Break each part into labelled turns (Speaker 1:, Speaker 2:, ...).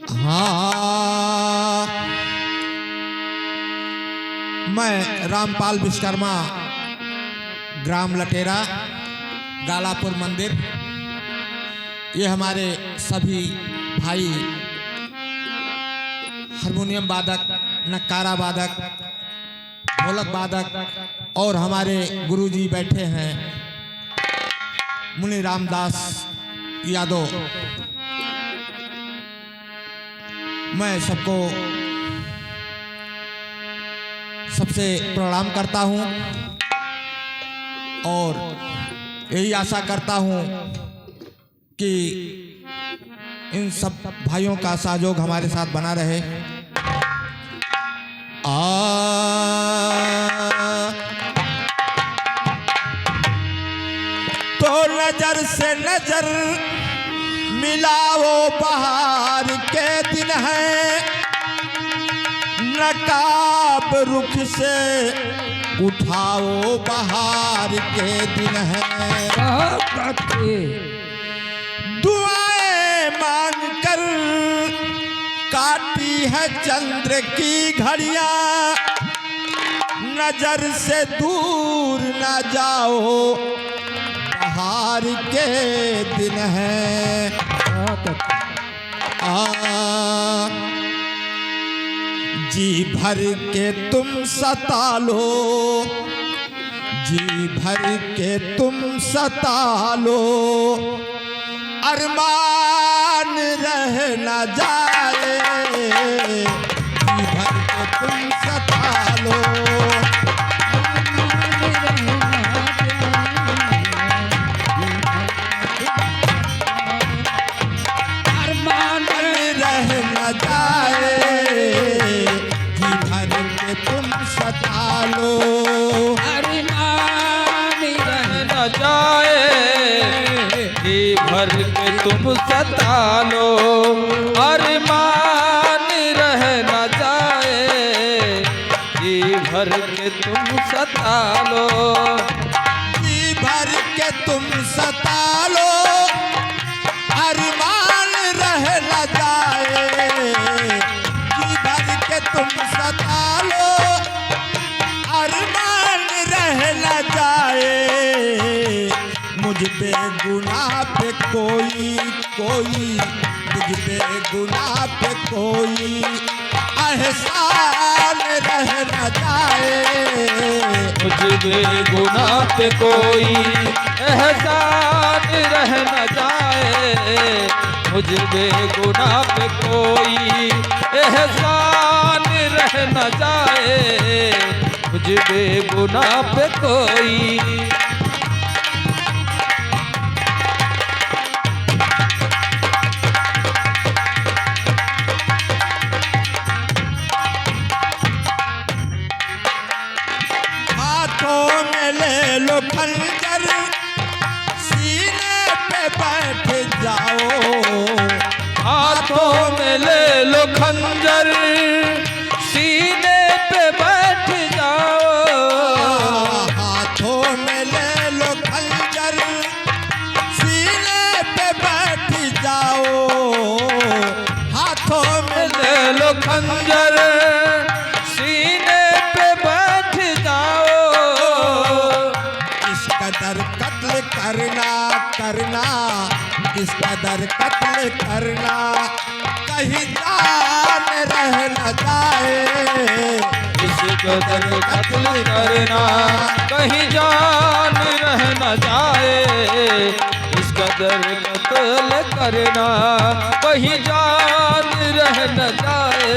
Speaker 1: हाँ, मैं रामपाल विश्वकर्मा, ग्राम लटेरा, गालापुर मंदिर। ये हमारे सभी भाई हारमोनियम वादक, नक्कारा वादक, ढोलक वादक और हमारे गुरुजी बैठे हैं मुनि रामदास यादव। मैं सबको सबसे प्रणाम करता हूं और यही आशा करता हूं कि इन सब भाइयों का सहयोग हमारे साथ बना रहे। तो नजर से नजर मिलाओ, बहार के दिन है, नकाब रुख से उठाओ, बहार के दिन है। दुआएं मांग कर काटी है चंद्र की घड़ियां, नजर से दूर न जाओ, बहार के दिन है। जी भर के तुम सता लो, जी भर के तुम सता लो, अरमान रह न जाए, जी भर के तुम सता लो।
Speaker 2: भर के तुम सता लो, अरमान रह न जाए, जी भर के तुम सता लो,
Speaker 1: जी भर के तुम सता लो, अरमान रह न जाए, जी भर के तुम सता लो, अरमान रह न जाए। मुझ पे गुनाह पे कोई मुझ पे गुनाह पे कोई एहसान रह न जाए,
Speaker 2: मुझ पे गुनाह पे कोई एहसान रह न जाए, मुझ पे गुनाह पे कोई एहसान रह न जाए, मुझ पे गुनाह पे कोई।
Speaker 1: लो खंजर, सीने पे बैठ जाओ,
Speaker 2: हाथों में ले लो खंजर, सीने पे बैठ जाओ,
Speaker 1: हाथों में ले लो खंजर, सीने पे बैठ जाओ, हाथों में
Speaker 2: ले लो खंजर, सीने पे बैठ जाओ,
Speaker 1: कत्ल करना, इस कदर कत्ल करना, कहीं जान रह न जाए,
Speaker 2: इस कदर कत्ल करना, कहीं जान रह न जाए, इस कदर कत्ल करना, कहीं जान रह न जाए।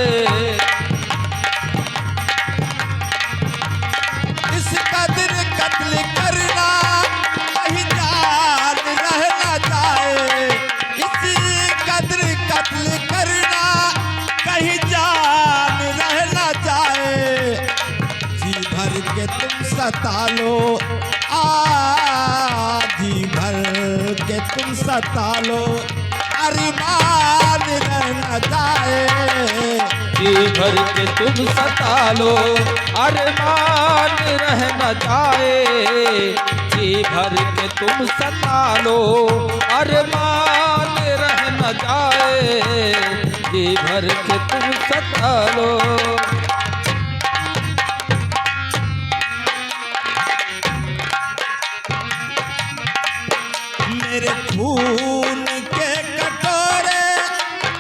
Speaker 1: इस कदर कत्ल करना, कहीं जान रह न जाए, इसी कदर कत्ल करना, कहीं जान रह न जाए, जी भर के तुम सता लो, जी भर के तुम सता लो, अरमान रह न जाए,
Speaker 2: जी भर के तुम सता लो, अरमान रह न जाए, जी भर के तुम सता लो, अरमान रह न जाए, जी भर के तुम सता लो।
Speaker 1: मेरे खून के कटोरे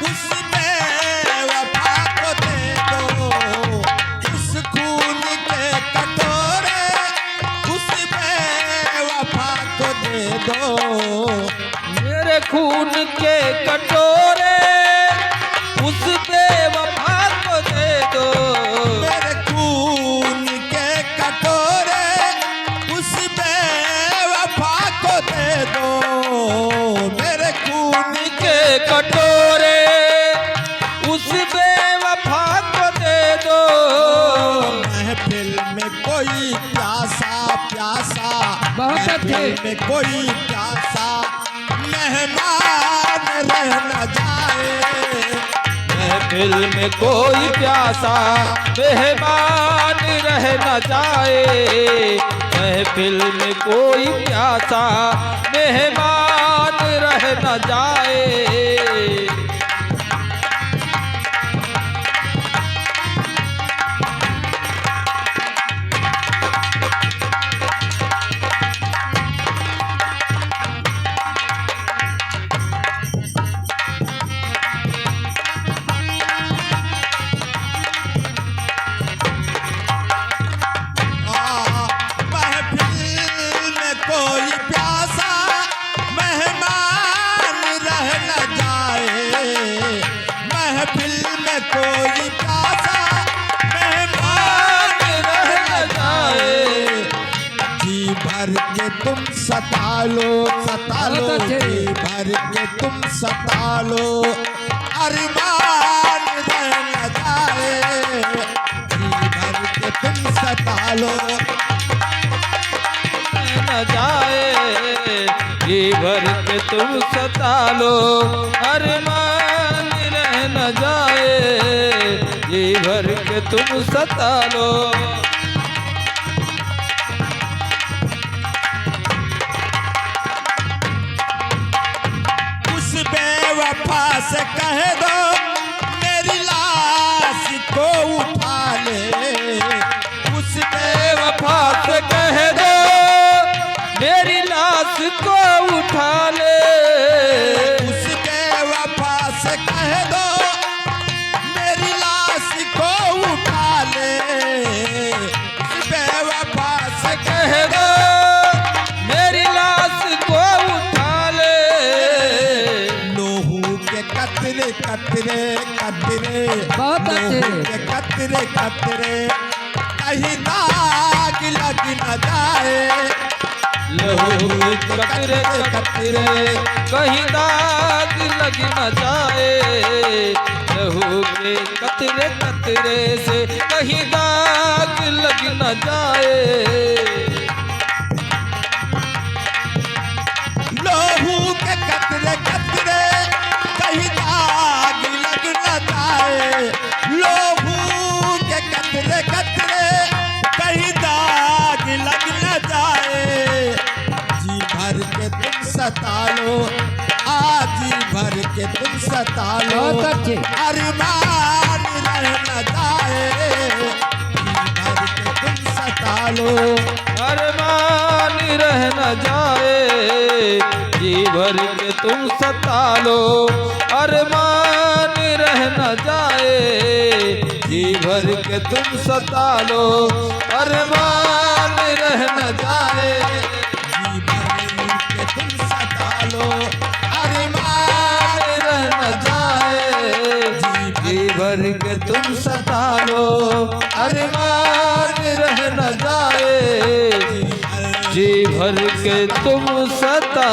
Speaker 1: उसमें वफा को दे दो, उस खून के कटोरे उसमें वफा को दे दो।
Speaker 2: मेरे खून के कटोरे उस बेवफा को दे दो।
Speaker 1: मेरे खून के कटोरे उस बेवफा को दे दो। मेरे खून
Speaker 2: के कटोरे उस बेवफा को दे दो।
Speaker 1: महफिल में कोई प्यासा प्यासा,
Speaker 2: बहुत अच्छे।
Speaker 1: महफिल में कोई प्यासा मेहमान रह न जाए।
Speaker 2: महफिल में कोई प्यासा मेहमान रह न जाए। महफिल में कोई प्यासा मेहमान रह न जाए।
Speaker 1: महफिल में कोई प्यासा मेहमान रह न जाए। महफिल में कोई प्यासा मेहमान रह न जाए। जी भर के तुम सता लो, सता लो, जी भर के तुम सता लो, अरमान रह न जाए। जी भर के तुम सता लो
Speaker 2: न जाए। जी भर के तुम सता लो, अरमान रह न जाए। जी भर के तुम सता लो।
Speaker 1: उस बेवफा से कह दो मेरी लाश को उठा ले। उस
Speaker 2: बेवफा से कह दो मेरी लाश को उठा ले।
Speaker 1: उस बेवफा से कह दो मेरी लाश को उठा ले। उस बेवफा से
Speaker 2: कह दो मेरी लाश को उठा ले।
Speaker 1: लोहू के कतरे कतरे कतरे,
Speaker 2: बहुत अच्छे।
Speaker 1: लोहू के कतरे कतरे कहीं दाग लग न जाए।
Speaker 2: लहू के कतरे कतरे कहीं दाग लग न जाए। लहू के कतरे कतरे से कहीं दाग लग न जाए।
Speaker 1: लोहू के कतरे कतरे कहीं दाग लग न जाए। लोहू के कतरे कतरे कहीं दाग लग न जाए। जी भर के तुम सता लो, जी भर के तुम सता लो, अरमान रह न जाए। जी भर के तुम सता लो,
Speaker 2: अरमान रह न जाए। जी भर के तुम सता लो, अरमान रह न जाए। जी भर के तुम सता लो, अरमान रह न जाए।
Speaker 1: जी भर के तुम सता लो,
Speaker 2: अरमान रह न जाए। जी भर के तुम सता लो, अरमान रह न जाए। जी भर के तुम सता